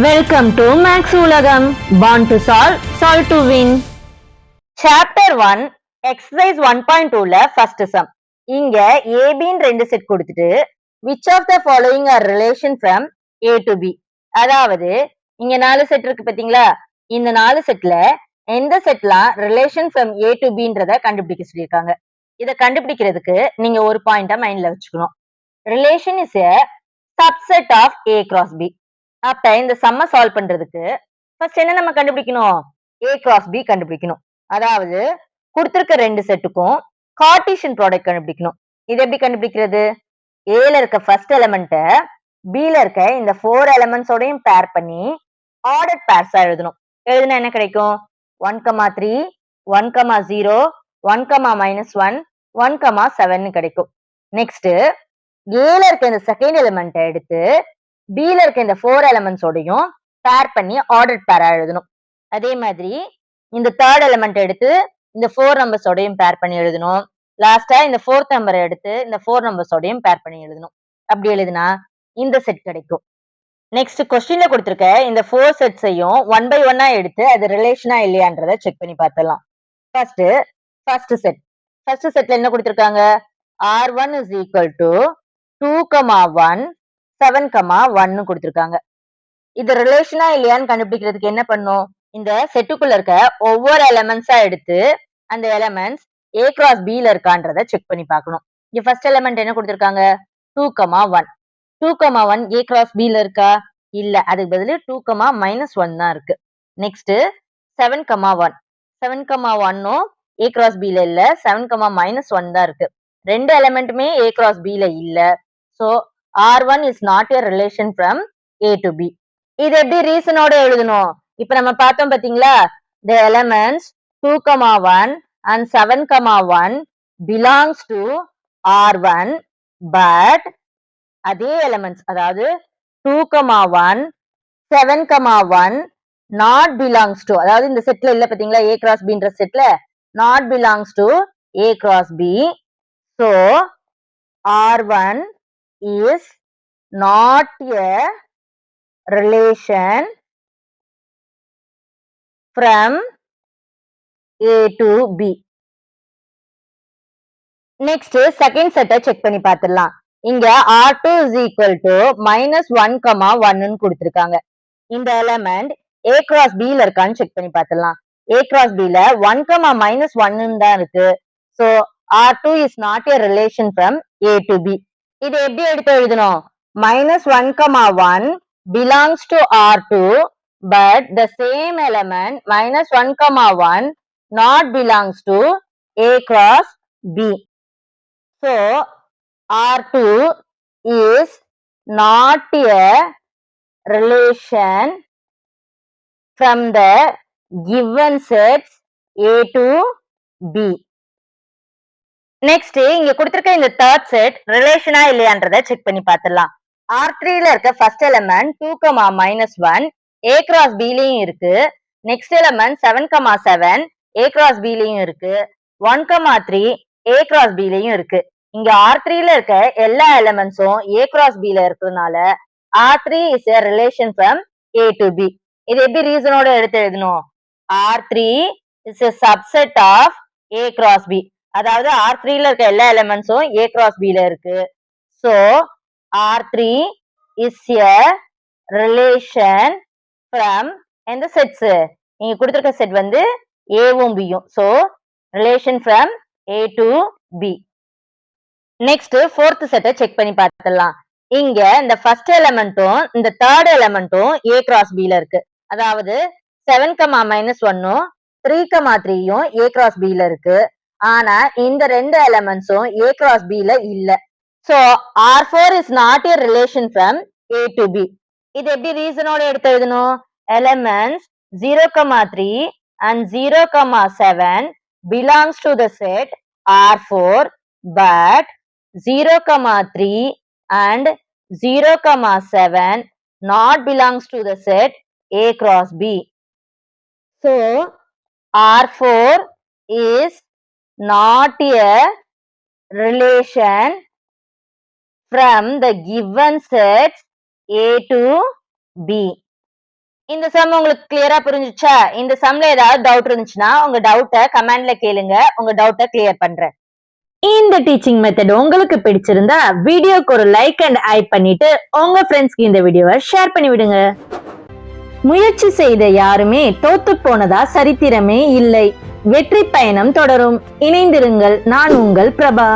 Welcome to Max Ulagam. Born to solve, solve to win. Chapter 1, Exercise 1.2ல first sum. இங்க ABன்னு ரெண்டு set கொடுத்துட்டு which of the following are relation from A to B. அதாவது இங்க 4 set இருக்கு பாத்தீங்களா, இந்த 4 செட்ல எந்த செட்லாம் ரிலேஷன் from A to Bன்றத கண்டுபிடிக்க சொல்லியிருக்காங்க. இதை கண்டுபிடிக்கிறதுக்கு நீங்க ஒரு பாயிண்ட மைண்ட்ல வச்சுக்கணும். Relation is a subset of A cross B. அப்ப இந்த சம்ம சால்வ் பண்றதுக்கு ஃபர்ஸ்ட் என்ன நம்ம கண்டுபிடிக்கணும், A கிராஸ் B கண்டுபிடிக்கணும். அதாவது கொடுத்திருக்க ரெண்டு செட்டுக்கும் கார்ட்டீசியன் ப்ராடக்ட் கண்டுபிடிக்கணும். இது எப்படி கண்டுபிடிக்கிறது, ஏல இருக்க ஃபர்ஸ்ட் எலிமெண்ட்டை பில இருக்க இந்த 4 எலிமெண்ட்ஸோடையும் பேர் பண்ணி ஆர்டர் பேர்ஸா எழுதணும். எழுதுனா என்ன கிடைக்கும், 1,3 1,0 1,-1 1,7 கிடைக்கும். நெக்ஸ்ட் ஏல இருக்க இந்த செகண்ட் எலிமெண்ட்டை எடுத்து பில இருக்க இந்த 4 எலிமெண்ட்ஸோடையும் பேர் பண்ணி ஆர்டர் பேரா எழுதணும். அதே மாதிரி இந்த தேர்ட் எலிமெண்ட் எடுத்து இந்த 4 நம்பர்ஸோடையும் பேர் பண்ணி எழுதணும். லாஸ்டா இந்த 4th நம்பரை எடுத்து இந்த 4 நம்பர்ஸோடையும் பேர் பண்ணி எழுதணும். அப்படி எழுதுனா இந்த செட் கிடைக்கும். நெக்ஸ்ட் கொஸ்டின்ல கொடுத்திருக்க இந்த 4 செட்ஸையும் 1 by 1 எடுத்து அது ரிலேஷனா இல்லையான்றத செக் பண்ணி பார்த்துடலாம். ஃபர்ஸ்ட் செட்ல என்ன கொடுத்திருக்காங்க, R1 is equal to 2,1 7,1 கொடுத்திருக்காங்க. இது ரிலேஷனா இல்லையான்னு கண்டுபிடிக்கிறதுக்கு என்ன பண்ணும், இந்த செட்டுக்குள்ள இருக்க ஒவ்வொரு எலிமெண்ட்ஸா எடுத்து அந்த எலிமெண்ட்ஸ் A கிராஸ் B ல இருக்கான்றத செக் பண்ணி பார்க்கணும். இங்க ஃபர்ஸ்ட் எலிமெண்ட் என்ன கொடுத்திருக்காங்க, 2,1 2,1 A கிராஸ் B ல இருக்கா, இல்ல, அதுக்கு பதிலு 2,-1 தான் இருக்கு. நெக்ஸ்ட் 7,1 7,1 A கிராஸ் B ல இல்ல, 7,-1 தான் இருக்கு. ரெண்டு எலிமெண்ட்டுமே A கிராஸ் B ல இல்ல. So R1 is not a relation from A to B. இது எப்படி ரீசனோட எழுதணும், இப்ப நம்ம பார்த்தோம் பாத்தீங்களா, the elements 2,1 and 7,1 belongs to R1 but அதே எலிமெண்ட்ஸ் அதாவது 2,1 7,1 not belongs to, அதாவது இந்த செட்ல இல்ல பாத்தீங்களா A cross B ன்ற செட்ல not belongs to A cross B. so R1 is not a relation from A to B. Next second set check பண்ணி பார்த்துடலாம். இங்க R2 is equal to -1,1 கொடுத்திருக்காங்க. இந்த எலிமெண்ட் A cross B ல இருக்கான்னு check பண்ணி பார்த்துடலாம். A cross B ல 1,-1 தான் இருக்கு. so R2 is not a relation from A to B. இது எப்படி எடுத்து எழுதணும், -1,1 belongs to R2 but the same element -1,1 not belongs to A cross B. so R2 is not a relation from the given sets A to B. Next இங்க கொடுத்திருக்க இந்த third set ரிலேஷனா இல்லையான்றத check பண்ணி பார்த்துடலாம். R3 ல இருக்க first element 2,-1 A cross B லயும் இருக்கு. Next element 7,7 A cross B லயும் இருக்கு. 1,3 A cross B லயும் இருக்கு. இங்க R3 ல இருக்க எல்லா எலிமெண்ட்ஸும் A cross B ல இருக்கிறதுனால R3 is a relation from A to B. இது எப்படி ரீசனோட எடுத்து எழுதணும், R3 is a subset of A cross B. அதாவது R3 ல இருக்க எல்லா எலிமெண்ட்ஸும் A cross B ல இருக்கு. so R3 is a relation from எந்த செட்ஸ், இங்க கொடுத்திருக்க செட் வந்து Aவும் Bயும். so relation from A to B. Next fourth செட்டை செக் பண்ணி பார்த்துடலாம். இங்க இந்த ஃபர்ஸ்ட் எலிமெண்ட்டும் இந்த தேர்ட் எலிமெண்ட்டும் A cross B ல இருக்கு. அதாவது 7,-1 3,3யும் A cross B ல இருக்கு. ஆனா இந்த ரெண்டு எலிமெண்ட்ஸும் A cross B ல இல்ல. so R4 is not a relation from A to B. இது எப்படி ரீசனோட எடுத்து எழுதணும், elements 0,3 and 0,7 belongs to the set R4 but 0,3 and 0,7 not belongs to the set A cross B. so R4 is not a relation from the given sets A to B. இந்த some உங்களுக்கு கிளியரா புரிஞ்சுச்சா? இந்த சம்ல ஏதாவது doubt இருந்துச்சுன்னா உங்க டவுட்டை கமெண்ட்ல கேளுங்க. உங்க டவுட்டை கிளியர் பண்றேன். இந்த டீச்சிங் மெத்தட் உங்களுக்கு பிடிச்சிருந்தா வீடியோக்கு ஒரு லைக் அண்ட் ஹைப் பண்ணிட்டு உங்க ஃப்ரெண்ட்ஸ்க்கு இந்த வீடியோவை ஷேர் பண்ணி விடுங்க. முயற்சி செய்த யாருமே தோத்து போனதா சரித்திரமே இல்லை. வெற்றி பயணம் தொடரும். இணைந்திருங்கள். நான் உங்கள் பிரபா.